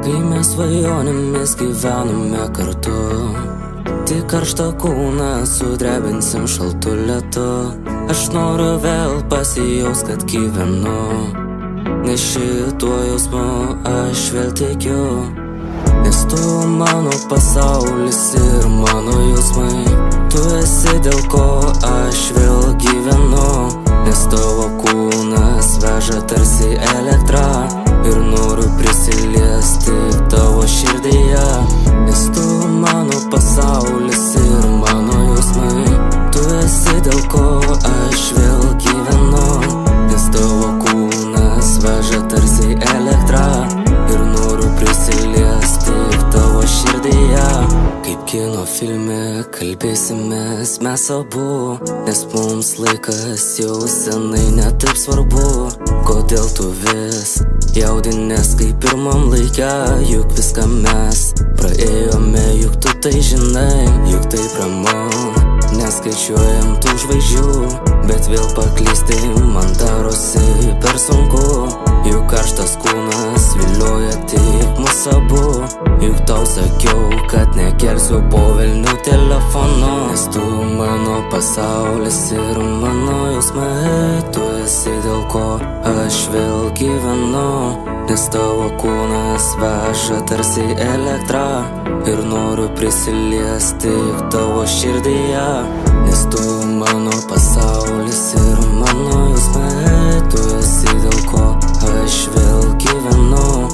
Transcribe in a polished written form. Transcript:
Kai mes svajonėmis gyvename kartu, tik karštą kūną sudrebinsim šaltu lietu. Aš noriu vėl pasijaus, kad gyvenu, nes šituo jausmu aš vėl tikiu. Nes tu mano pasaulis ir mano jausmai, tu esi dėl ko aš vėl gyvenu. Nes tavo kūnas veža tarsi elektra ir noriu prisiliesti tavo širdyje. Nes tu mano pasaulis ir mano jausmai, tu esi dėl ko aš vėl gyvenu. Nes tavo kūnas veža tarsi elektra ir noriu prisiliesti tavo širdyje. Kaip kino filme kalbėsimės mes abu, nes mums laikas jau senai netaip svarbu. Kodėl tu vis jaudinės kaip pirmam laikę, juk viską mes praėjome, juk tu tai žinai. Juk taip ramu, neskaičiuojam tų žvaigždžių, bet vėl paklysti man darosi per sunku. Juk karštas kūnas vilioja tik mus abu, juk tau sakiau, kad nekelsiu po velnių telefonu. Nes tu mano pasaulis ir mano jausmai, tu esi dėl ko aš vėl gyvenu. Nes tavo kūnas veža tarsi elektra ir noriu prisiliesti tavo širdyje. Nes tu mano pasaulis ir mano jausmai, tu esi dėl ko aš vėl gyvenu.